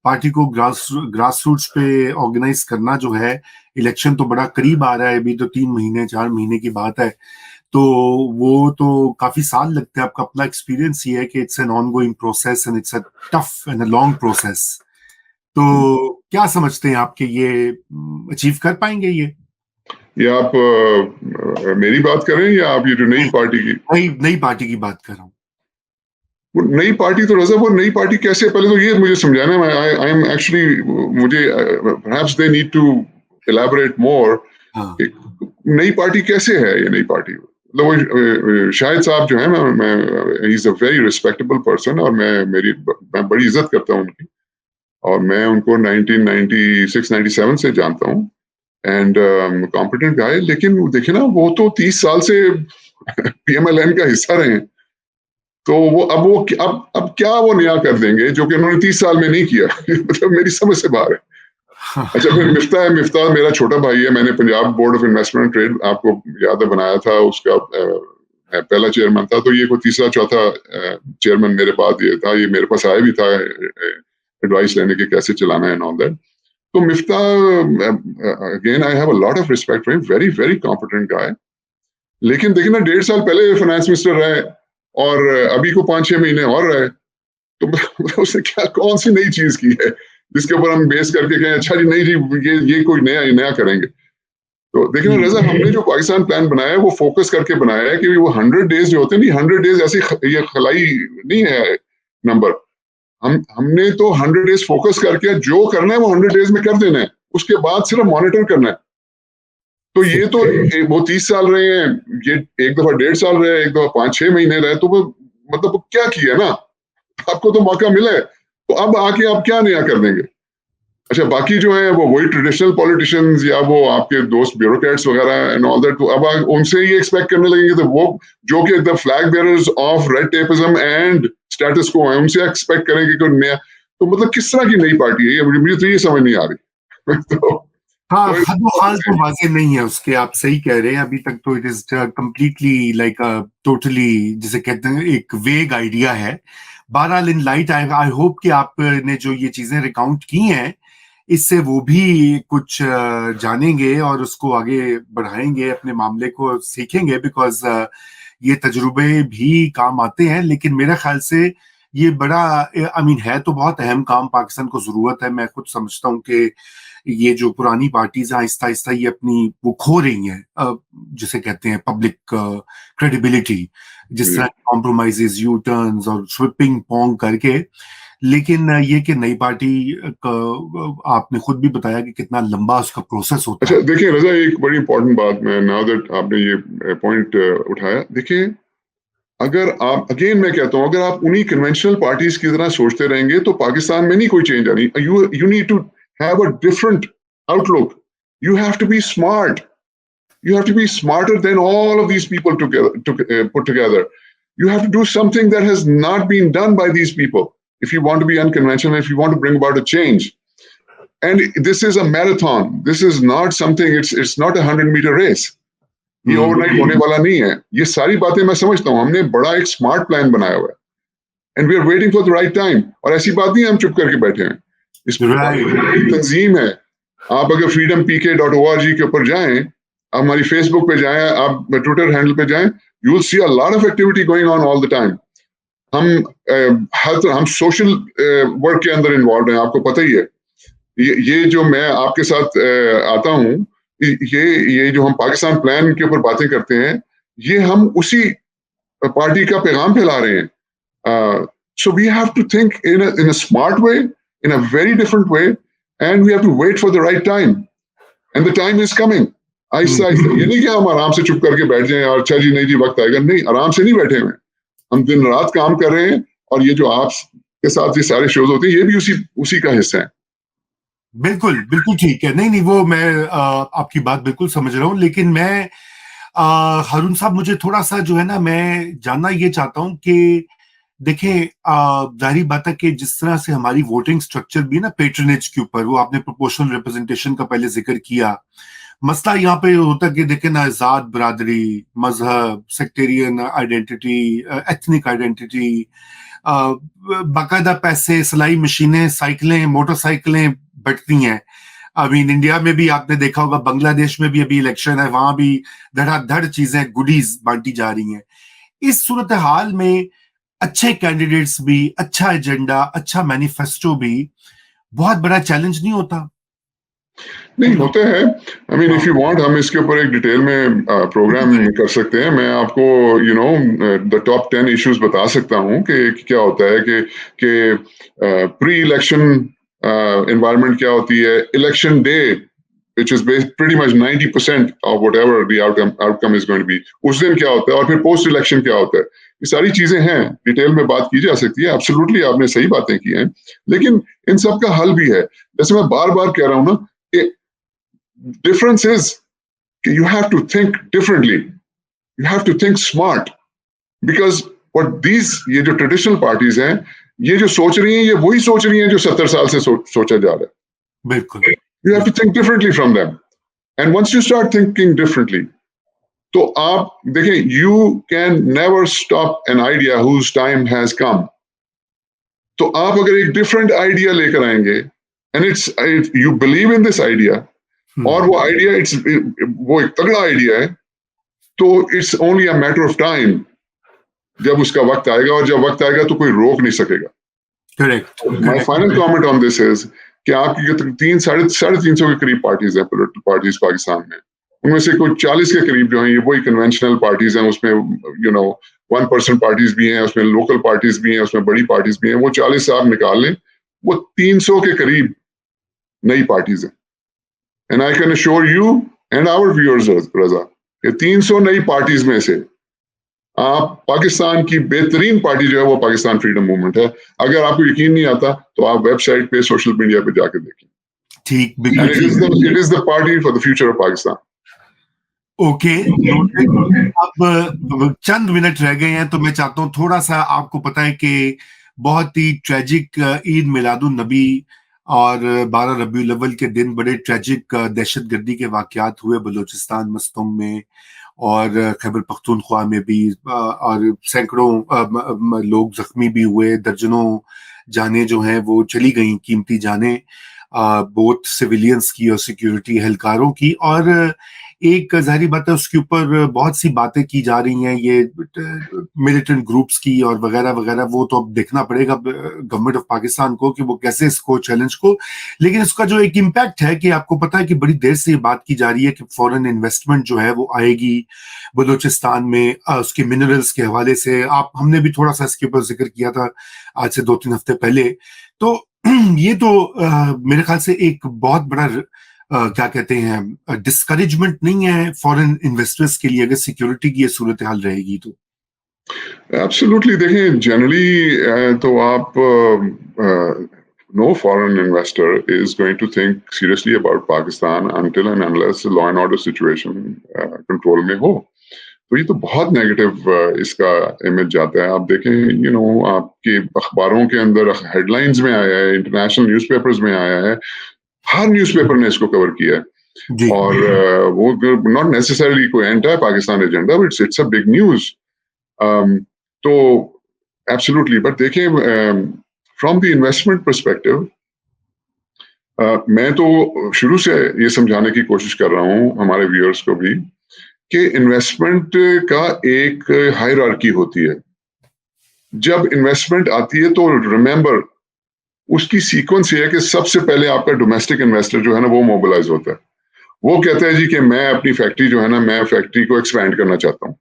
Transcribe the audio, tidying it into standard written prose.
Party को grass roots पे organise करना जो है, इलेक्शन तो बड़ा करीब आ रहा है, अभी तो 3 महीने 4 महीने की बात है, तो वो तो काफी साल लगते हैं। आपका अपना एक्सपीरियंस ये है कि it's an on going process and it's a tough and a long process. तो क्या समझते हैं आपके ये अचीव कर पाएंगे ये आप मेरी बात कर रहे हैं या आप ये जो नई पार्टी की? नई पार्टी की बात कर रहा हूँ। वो नई पार्टी तो रजा, वो नई पार्टी कैसे, पहले तो ये मुझे समझाना है। आई एम एक्चुअली, मुझे perhaps they need to elaborate more. हाँ। नई पार्टी कैसे है ये नई पार्टी? मतलब वो शाहिद साहब जो है, मैं he is a very respectable person, और मैं बड़ी इज्जत करता हूँ उनकी, और मैं उनको 1996-97 से जानता हूँ, एंड कॉम्पिटेंट गाय। लेकिन देखिए ना, वो तो 30 साल से पीएमएलएन का हिस्सा रहे हैं, तो अब क्या वो नया कर देंगे जो कि उन्होंने 30 साल में नहीं किया? मतलब मेरी समझ से बाहर है। अच्छा, फिर मिफ्ता मेरा छोटा भाई है। मैंने Punjab board of investment trade, आपको याद है, बनाया था, उसका पहला चेयरमैन था। तो ये कोई तीसरा चौथा चेयरमैन मेरे बाद ये था, ये मेरे पास आया भी था एडवाइस लेने के कैसे चलाना है एंड ऑल दैट। तो Miftah, again I have a lot of respect for him, very very competent guy. लेकिन देखिए ना, 1.5 साल पहले फाइनेंस मिनिस्टर रहे, और अभी को 5-6 महीने और रहे, तो उसने क्या, कौन सी नई चीज की है जिसके ऊपर हम बेस करके कहें अच्छा जी नहीं जी ये कोई नया करेंगे? तो देखिए ना रजा, हमने जो पाकिस्तान प्लान बनाया है वो फोकस करके बनाया है कि वो 100 डेज जो होते हैं, नहीं 100 डेज ऐसी ये खलाई नहीं है नंबर। हमने तो 100 डेज फोकस करके जो करना है वो 100 डेज में कर देना है, उसके बाद सिर्फ मॉनिटर करना है। तो ये तो वो 30 साल रहे हैं, ये एक दफा 1.5 साल रहे, एक दफा 5-6 महीने रहे, तो वो मतलब क्या किया ना, आपको तो मौका मिले, तो अब आके आप क्या नया कर देंगे? अच्छा, बाकी जो है वो वही ट्रेडिशनल पॉलिटिशियंस या वो आपके दोस्त ब्यूरोक्रेट्स वगैरह एंड ऑल दैट, तो अब उनसे ये एक्सपेक्ट करने लगेंगे, तो वो जो कि the flag bearers of red tapism and status को है, उनसे एक्सपेक्ट करेंगे कि नया, तो मतलब किस तरह की नई पार्टी है ये? मुझे तो ये समझ नहीं आ रही। हाँ, हद तो वाजे नहीं है उसके, आप सही कह रहे हैं। अभी तक तो it is completely like totally, जिसे कहते हैं, एक वेग आइडिया है। बहरहाल इन लाइट आई होप कि आपने जो ये चीजें रिकाउंट की हैं, इससे वो भी कुछ जानेंगे और उसको आगे बढ़ाएंगे, अपने मामले को सीखेंगे, बिकॉज ये तजुर्बे भी काम आते हैं। लेकिन मेरे ख्याल से ये बड़ा, आई मीन, है तो बहुत अहम काम, पाकिस्तान को जरूरत है। मैं खुद समझता हूँ कि ये जो पुरानी पार्टीज आहिस्ता आहिस्ता ये अपनी वो खो रही हैं, जिसे कहते हैं पब्लिक क्रेडिबिलिटी, जिस तरह कॉम्प्रोमाइजेस, यू टर्न्स और स्विपिंग पोंग करके। लेकिन ये कि नई पार्टी का आपने खुद भी बताया कि कितना लंबा उसका प्रोसेस होता अच्छा है। देखिए रजा, एक बड़ी इंपॉर्टेंट बात, मैं नाउ दैट आपने ये पॉइंट उठाया, देखिए, अगर आप, अगेन मैं कहता हूं, अगर आप उन्हीं कन्वेंशनल पार्टीज की तरह सोचते रहेंगे तो पाकिस्तान में नहीं कोई चेंज आनी। You need to have a different outlook. You have to be smart. You have to be smarter than all of these people put together. You have to do something that has not been done by these people if you want to be unconventional, if you want to bring about a change. And this is a marathon. This is not something, it's not a 100-meter race. ये overnight होने वाला नहीं है। ये सारी बातें मैं समझता हूँ, हमने बड़ा एक स्मार्ट प्लान बनाया हुआ है, and we are waiting for the right time. और ऐसी बात नहीं है हम चुप करके बैठे हैं, इस तंजीम है। आप अगर freedompk.org के ऊपर जाएं, हमारी फेसबुक पे जाएं, आप ट्विटर हैंडल पे जाएं, you will see a lot of activity going on all the time. हम सोशल वर्क के अंदर इन्वॉल्व हैं, आपको पता ही है। ये जो मैं आपके साथ आता हूं, ये जो हम पाकिस्तान प्लान के ऊपर बातें करते हैं, ये हम उसी पार्टी का पैगाम फैला रहे हैं। So we have to think in a smart way, in a very different way, and we have to wait for the right time, and the time is coming. आहिस्ता आहिस्ता, ये नहीं कि हम आराम से चुप करके बैठ जाएं और अच्छा जी नहीं जी वक्त आएगा, नहीं, आराम से नहीं बैठे हुए, हम दिन रात काम कर रहे हैं। और ये जो आप के साथ ये सारे शोज होते हैं, ये भी उसी का हिस्सा है। बिल्कुल बिल्कुल ठीक है। नहीं नहीं, वो मैं आपकी बात बिल्कुल समझ रहा हूँ। लेकिन मैं हारून साहब, मुझे थोड़ा सा जो है ना, मैं जानना ये चाहता हूँ कि देखें, जाहिर बात है कि जिस तरह से हमारी वोटिंग स्ट्रक्चर भी ना पेट्रनेज के ऊपर, वो आपने प्रोपोर्शनल रिप्रेजेंटेशन का पहले जिक्र किया, मसला यहाँ पे होता है कि देखें ना, आजाद बरादरी, मजहब, सेक्टेरियन आइडेंटिटी, एथनिक आइडेंटिटी, बाकायदा पैसे, सिलाई मशीनें, साइकिलें, मोटरसाइकिलें बटती हैं। आई मीन इंडिया में भी आपने देखा होगा, बांग्लादेश में भी अभी इलेक्शन है, वहां भी धड़ाधड़ चीजें, गुडीज बांटी जा रही हैं। इस सूरत हाल में अच्छे कैंडिडेट्स भी, अच्छा एजेंडा, अच्छा मैनिफेस्टो भी बहुत बड़ा चैलेंज नहीं होता? नहीं होते हैं। I mean if you want हम इसके ऊपर एक डिटेल में प्रोग्राम कर सकते हैं। मैं आपको द टॉप 10 इश्यूज बता सकता हूं कि क्या होता है कि प्री इलेक्शन एनवायरनमेंट क्या होती है, election day which is pretty much 90% of whatever the outcome is going to be, उस दिन क्या होता है, और फिर पोस्ट इलेक्शन क्या होता है। ये सारी चीजें हैं, डिटेल में बात की जा सकती है। एब्सोल्युटली आपने सही बातें की हैं, लेकिन इन सब का हल भी है। जैसे मैं बार बार कह रहा हूं ना, difference is you have to think differently, you have to think smart, because what ये जो ट्रेडिशनल पार्टीज हैं, ये जो सोच रही हैं, ये वही सोच रही हैं जो 70 साल से सोचा जा रहा है। बिल्कुल। You have to think differently from them, and once you start thinking differently, तो आप देखें, you can never stop an idea whose time has come. तो आप अगर एक डिफरेंट आइडिया लेकर आएंगे, and you believe in this idea, और वो आइडिया वो एक तगड़ा आइडिया है, तो it's only a matter of time जब उसका वक्त आएगा, और जब वक्त आएगा तो कोई रोक नहीं सकेगा। Correct. My final comment on this is कि आपकी साढ़े 350 के करीब पार्टीज हैं, पॉलिटिकल पार्टीज पाकिस्तान में। उनमें से कुछ 40 के करीब जो हैं, ये वही कन्वेंशनल पार्टीज हैं। उसमें 1% पार्टीज भी हैं, उसमें लोकल पार्टीज भी हैं, उसमें बड़ी पार्टीज भी हैं। वो 40 आप निकाल लें, वो 300 के करीब नई पार्टीज हैं। And I can assure you and our viewers Raza, ये 300 नई पार्टीज में से आप पाकिस्तान की बेहतरीन पार्टी जो है वो पाकिस्तान फ्रीडम मूवमेंट है। अगर आपको यकीन नहीं आता तो आप वेबसाइट पे, सोशल मीडिया पे जाकर देखें। ठीक, it is the party for the future of Pakistan. Okay, अब चंद मिनट रह गए हैं, तो मैं चाहता हूं थोड़ा सा, आपको पता है कि बहुत ही ट्रेजिक ईद मिलादुन नबी और 12 रबीउल अव्वल के दिन बड़े ट्रेजिक दहशतगर्दी के वाकयात हुए बलूचिस्तान, मस्तुम में और खैबर पख्तूनख्वा में भी, और सैकड़ों लोग जख्मी भी हुए, दर्जनों जानें जो हैं वो चली गई, कीमती जानें, बोथ सिविलियंस की और सिक्योरिटी एहलकारों की। और एक जाहिर बात है उसके ऊपर बहुत सी बातें की जा रही हैं, ये मिलिटेंट ग्रुप्स की और वगैरह वगैरह। वो तो अब देखना पड़ेगा गवर्नमेंट ऑफ पाकिस्तान को कि वो कैसे इसको चैलेंज को, लेकिन इसका जो एक इम्पैक्ट है कि आपको पता है कि बड़ी देर से ये बात की जा रही है कि फॉरेन इन्वेस्टमेंट जो है वो आएगी बलूचिस्तान में, उसके मिनरल्स के हवाले से। हमने भी थोड़ा सा इसके ऊपर जिक्र किया था आज से 2-3 हफ्ते पहले। तो ये तो मेरे ख्याल से एक बहुत बड़ा क्या कहते हैं, डिस्करेजमेंट नहीं है फॉरेन इन्वेस्टर्स के लिए, अगर सिक्योरिटी की ये सूरत हाल रहेगी तो? एब्सोल्युटली। देखें, जनरली तो आप no foreign investor is going to think seriously about Pakistan until and unless the law and order situation control में हो। तो ये तो बहुत नेगेटिव इसका इमेज जाता है। आप देखें, आपके अखबारों के अंदर हेडलाइंस में आया है, इंटरनेशनल न्यूज़पेपर्स में आया है, हर न्यूज़पेपर ने इसको कवर किया है। और वो नॉट नेसेसरली कोई anti Pakistan agenda, but it's a big news. तो एब्सोल्युटली। बट देखें, फ्रॉम द इन्वेस्टमेंट पर्सपेक्टिव, मैं तो शुरू से ये समझाने की कोशिश कर रहा हूँ हमारे व्यूअर्स को भी कि इन्वेस्टमेंट का एक हायरार्की होती है। जब इन्वेस्टमेंट आती है तो रिमेंबर, उसकी सीक्वेंस ये है कि सबसे पहले आपका डोमेस्टिक इन्वेस्टर जो है ना वो मोबिलाइज होता है। वो कहता है जी कि मैं अपनी फैक्ट्री जो है ना, मैं फैक्ट्री को एक्सपैंड करना चाहता हूँ।